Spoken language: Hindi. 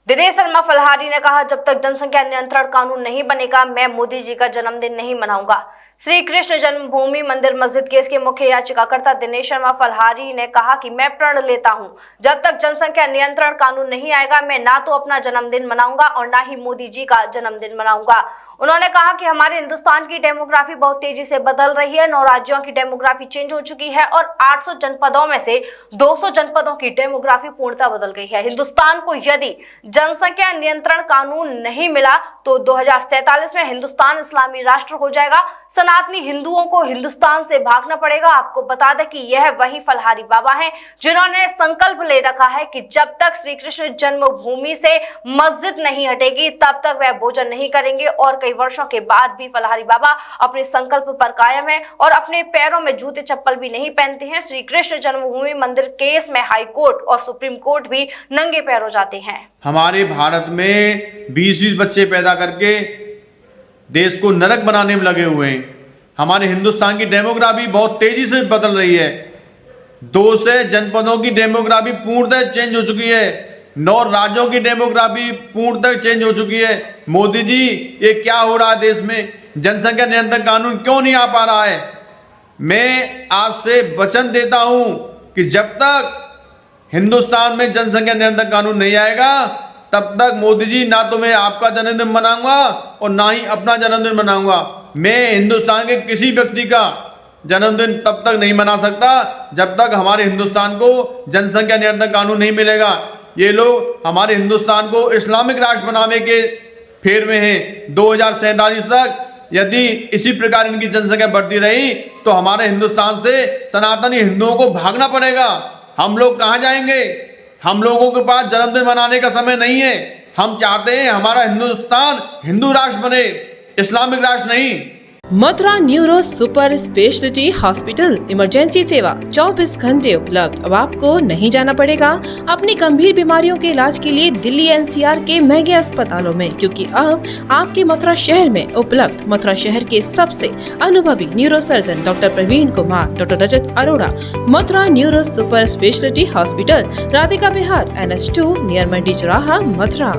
दिनेश शर्मा फलहारी ने कहा, जब तक जनसंख्या नियंत्रण कानून नहीं बनेगा मैं मोदी जी का जन्मदिन नहीं मनाऊंगा। श्री कृष्ण जन्मभूमि मंदिर मस्जिद केस के मुख्य याचिकाकर्ता दिनेश शर्मा फलहारी ने कहा कि मैं प्रण लेता हूं, जब तक जनसंख्या नियंत्रण कानून नहीं आएगा मैं ना तो अपना जन्मदिन मनाऊंगा और ना ही मोदी जी का जन्मदिन मनाऊंगा। उन्होंने कहा कि हमारे हिंदुस्तान की डेमोग्राफी बहुत तेजी से बदल रही है। 9 राज्यों की डेमोग्राफी चेंज हो चुकी है और 800 जनपदों में से 200 जनपदों की डेमोग्राफी पूर्णतः बदल गई है। हिंदुस्तान को यदि जनसंख्या नियंत्रण कानून नहीं मिला तो 2047 में हिंदुस्तान इस्लामी राष्ट्र हो जाएगा। सनातनी हिंदुओं को हिंदुस्तान से भागना पड़ेगा। आपको बता दें कि यह वही फलहारी बाबा हैं जिन्होंने संकल्प ले रखा है कि जब तक श्री कृष्ण जन्मभूमि से मस्जिद नहीं हटेगी तब तक वह भोजन नहीं करेंगे। और कई वर्षों के बाद भी फलहारी बाबा अपने संकल्प पर कायम है और अपने पैरों में जूते चप्पल भी नहीं पहनते हैं। श्री कृष्ण जन्मभूमि मंदिर केस में हाई कोर्ट और सुप्रीम कोर्ट भी नंगे पैरों जाते हैं। हमारे भारत में 20-20 बच्चे पैदा करके देश को नरक बनाने में लगे हुए हैं। हमारे हिंदुस्तान की डेमोग्राफी बहुत तेजी से बदल रही है। 2 से जनपदों की डेमोग्राफी पूर्णतः चेंज हो चुकी है। 9 राज्यों की डेमोग्राफी पूर्णतः चेंज हो चुकी है। मोदी जी, ये क्या हो रहा है देश में? जनसंख्या नियंत्रण कानून क्यों नहीं आ पा रहा है? मैं आज से वचन देता हूं कि जब तक हिंदुस्तान में जनसंख्या नियंत्रण कानून नहीं आएगा तब तक मोदी जी ना तो मैं आपका जन्मदिन मनाऊंगा और ना ही अपना जन्मदिन मनाऊंगा। मैं हिंदुस्तान के किसी व्यक्ति का जन्मदिन तब तक नहीं मना सकता जब तक हमारे हिंदुस्तान को जनसंख्या नियंत्रण कानून नहीं मिलेगा। ये लोग हमारे हिंदुस्तान को इस्लामिक राष्ट्र बनाने के फेर में हैं। 2047 तक यदि इसी प्रकार इनकी जनसंख्या बढ़ती रही तो हमारे हिंदुस्तान से सनातनी हिंदुओं को भागना पड़ेगा। हम लोग कहाँ जाएंगे? हम लोगों के पास जन्मदिन मनाने का समय नहीं है। हम चाहते हैं हमारा हिंदुस्तान हिंदू राष्ट्र बने, इस्लामिक राष्ट्र नहीं। Mathura neuro super speciality hospital emergency सेवा 24 घंटे उपलब्ध। अब आपको नहीं जाना पड़ेगा अपनी गंभीर बीमारियों के इलाज के लिए दिल्ली एनसीआर के महंगे अस्पतालों में, क्योंकि अब आपके मथुरा शहर में उपलब्ध मथुरा शहर के सबसे अनुभवी neuro surgeon doctor Praveen Kumar, doctor Rajat Arora. Mathura neuro super speciality hospital, Radhika Vihar, NH2 near Mandi Chauraha, Mathura.